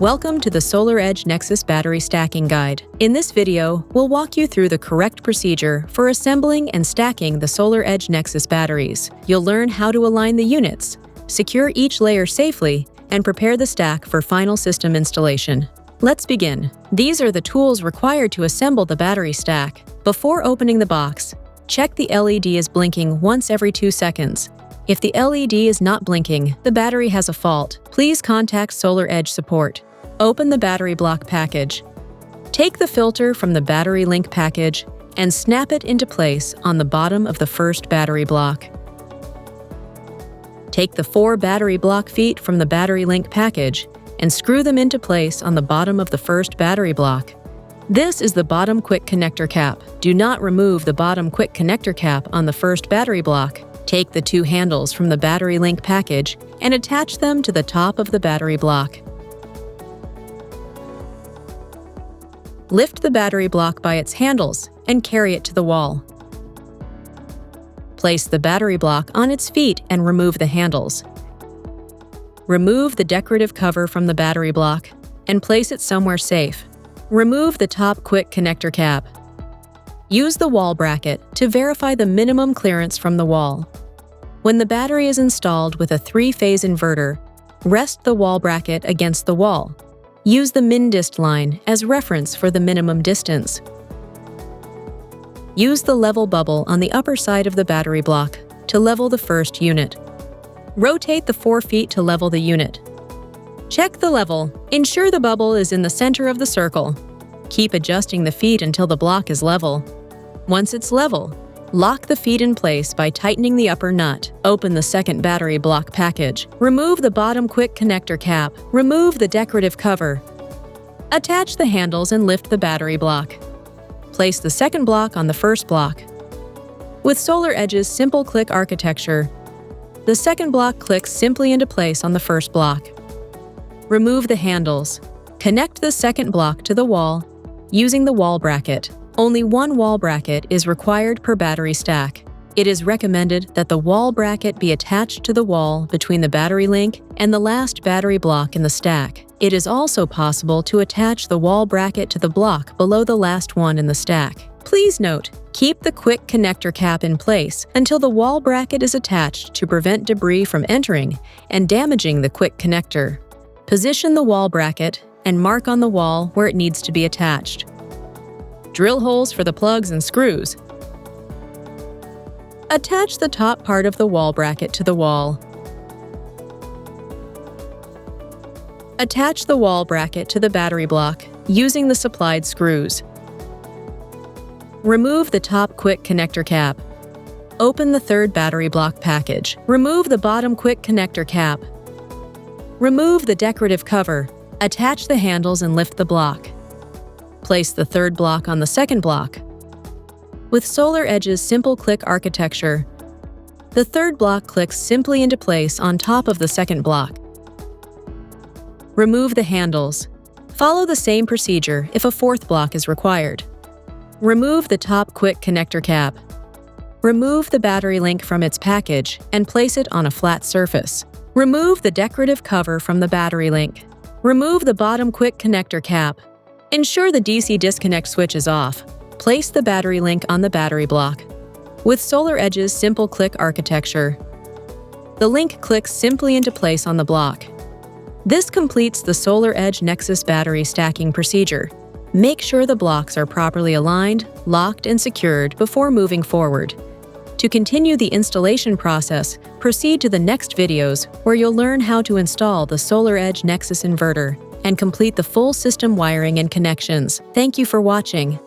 Welcome to the SolarEdge Nexis Battery Stacking Guide. In this video, we'll walk you through the correct procedure for assembling and stacking the SolarEdge Nexis batteries. You'll learn how to align the units, secure each layer safely, and prepare the stack for final system installation. Let's begin. These are the tools required to assemble the battery stack. Before opening the box, check the LED is blinking once every 2 seconds. If the LED is not blinking, the battery has a fault. Please contact SolarEdge support. Open the battery block package. Take the filter from the battery link package and snap it into place on the bottom of the first battery block. Take the 4 battery block feet from the battery link package and screw them into place on the bottom of the first battery block. This is the bottom quick connector cap. Do not remove the bottom quick connector cap on the first battery block. Take the 2 handles from the battery link package and attach them to the top of the battery block. Lift the battery block by its handles and carry it to the wall. Place the battery block on its feet and remove the handles. Remove the decorative cover from the battery block and place it somewhere safe. Remove the top quick connector cap. Use the wall bracket to verify the minimum clearance from the wall. When the battery is installed with a 3-phase inverter, rest the wall bracket against the wall. Use the min-dist line as reference for the minimum distance. Use the level bubble on the upper side of the battery block to level the first unit. Rotate the 4 feet to level the unit. Check the level. Ensure the bubble is in the center of the circle. Keep adjusting the feet until the block is level. Once it's level, lock the feet in place by tightening the upper nut. Open the second battery block package. Remove the bottom quick connector cap. Remove the decorative cover. Attach the handles and lift the battery block. Place the second block on the first block. With SolarEdge's simple click architecture, the second block clicks simply into place on the first block. Remove the handles. Connect the second block to the wall using the wall bracket. Only 1 wall bracket is required per battery stack. It is recommended that the wall bracket be attached to the wall between the battery link and the last battery block in the stack. It is also possible to attach the wall bracket to the block below the last one in the stack. Please note, keep the quick connector cap in place until the wall bracket is attached to prevent debris from entering and damaging the quick connector. Position the wall bracket and mark on the wall where it needs to be attached. Drill holes for the plugs and screws. Attach the top part of the wall bracket to the wall. Attach the wall bracket to the battery block using the supplied screws. Remove the top quick connector cap. Open the third battery block package. Remove the bottom quick connector cap. Remove the decorative cover. Attach the handles and lift the block. Place the third block on the second block. With SolarEdge's simple click architecture, the third block clicks simply into place on top of the second block. Remove the handles. Follow the same procedure if a 4th block is required. Remove the top quick connector cap. Remove the battery link from its package and place it on a flat surface. Remove the decorative cover from the battery link. Remove the bottom quick connector cap. Ensure the DC disconnect switch is off. Place the battery link on the battery block. With SolarEdge's simple click architecture, the link clicks simply into place on the block. This completes the SolarEdge Nexis battery stacking procedure. Make sure the blocks are properly aligned, locked, and secured before moving forward. To continue the installation process, proceed to the next videos where you'll learn how to install the SolarEdge Nexis inverter and complete the full system wiring and connections. Thank you for watching.